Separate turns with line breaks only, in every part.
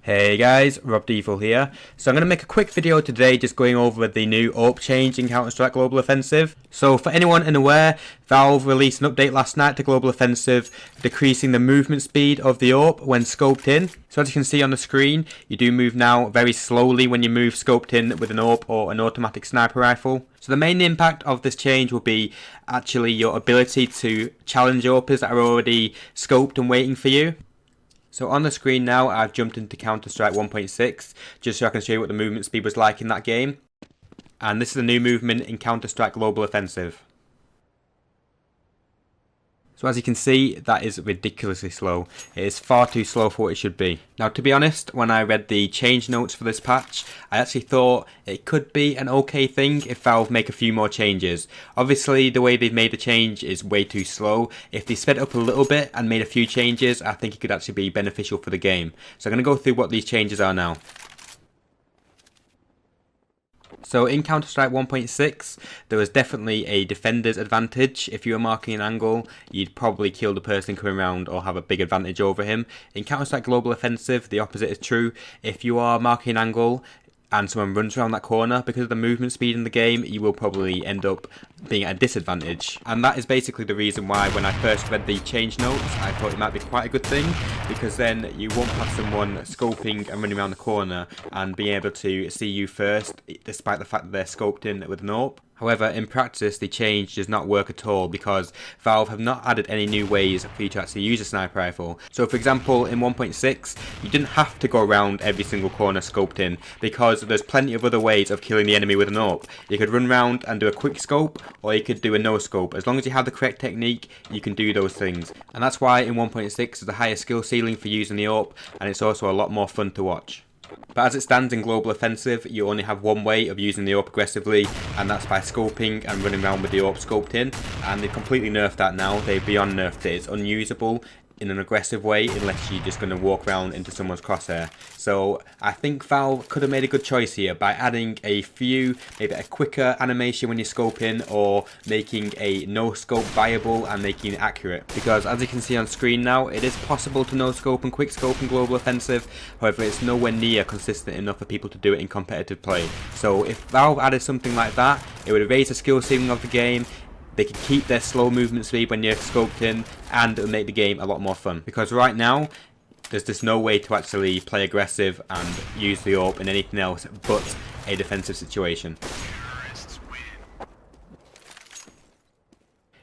Hey guys, Rob Devil here. So I'm going to make a quick video today just going over the new Awp change in Counter-Strike Global Offensive. So for anyone unaware, Valve released an update last night to Global Offensive decreasing the movement speed of the Awp when scoped in. So as you can see on the screen, you do move now very slowly when you move scoped in with an Awp or an automatic sniper rifle. So the main impact of this change will be actually your ability to challenge Awpers that are already scoped and waiting for you. So on the screen now, I've jumped into Counter-Strike 1.6 just so I can show you what the movement speed was like in that game. And this is the new movement in Counter-Strike Global Offensive. So as you can see, that is ridiculously slow. It is far too slow for what it should be. Now to be honest, when I read the change notes for this patch, I actually thought it could be an okay thing if Valve make a few more changes. Obviously the way they've made the change is way too slow. If they sped it up a little bit and made a few changes, I think it could actually be beneficial for the game. So I'm going to go through what these changes are now. So in Counter-Strike 1.6, there was definitely a defender's advantage. If you were marking an angle, you'd probably kill the person coming around or have a big advantage over him. In Counter-Strike Global Offensive, the opposite is true. If you are marking an angle and someone runs around that corner, because of the movement speed in the game, you will probably end up being at a disadvantage. And that is basically the reason why when I first read the change notes, I thought it might be quite a good thing, because then you won't have someone scoping and running around the corner and being able to see you first, despite the fact that they're scoped in with an AWP. However, in practice, the change does not work at all because Valve have not added any new ways for you to actually use a sniper rifle. So for example, in 1.6, you didn't have to go around every single corner scoped in because there's plenty of other ways of killing the enemy with an AWP. You could run around and do a quick scope, or you could do a no scope. As long as you have the correct technique, you can do those things. And that's why in 1.6 there's a higher skill ceiling for using the AWP, and it's also a lot more fun to watch. But as it stands in Global Offensive, you only have one way of using the AWP aggressively, and that's by scoping and running around with the AWP scoped in. And they've completely nerfed that now. They've beyond nerfed it. It's unusable in an aggressive way unless you're just going to walk around into someone's crosshair. So I think Valve could have made a good choice here by adding a few, maybe a quicker animation when you scope in, or making a no scope viable and making it accurate. Because as you can see on screen now, it is possible to no scope and quick scope in Global Offensive. However, it's nowhere near consistent enough for people to do it in competitive play. So if Valve added something like that, it would raise the skill ceiling of the game. They can keep their slow movement speed when you're scoped in, and it'll make the game a lot more fun. Because right now, there's just no way to actually play aggressive and use the AWP in anything else but a defensive situation.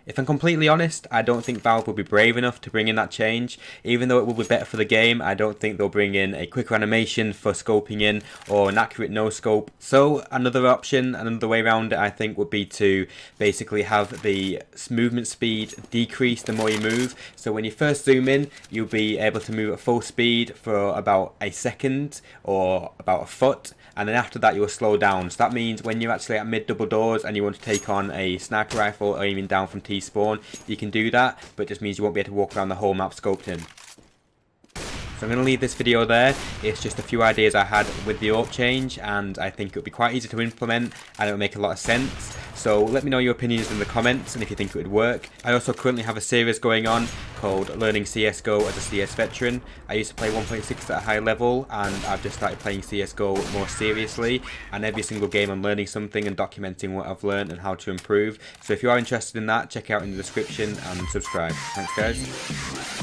If I'm completely honest, I don't think Valve will be brave enough to bring in that change. Even though it will be better for the game, I don't think they'll bring in a quicker animation for scoping in or an accurate no scope. So another option, another way around it, I think would be to basically have the movement speed decrease the more you move. So when you first zoom in, you'll be able to move at full speed for about a second or about a foot. And then after that you'll slow down. So that means when you're actually at mid double doors and you want to take on a sniper rifle or even down from T-spawn, you can do that, but it just means you won't be able to walk around the whole map scoped in. So I'm going to leave this video there. It's just a few ideas I had with the AWP change, and I think it would be quite easy to implement and it would make a lot of sense. So let me know your opinions in the comments and if you think it would work. I also currently have a series going on called Learning CSGO as a CS Veteran. I used to play 1.6 at a high level, and I've just started playing CSGO more seriously, and every single game I'm learning something and documenting what I've learned and how to improve. So if you are interested in that, check it out in the description and subscribe. Thanks guys.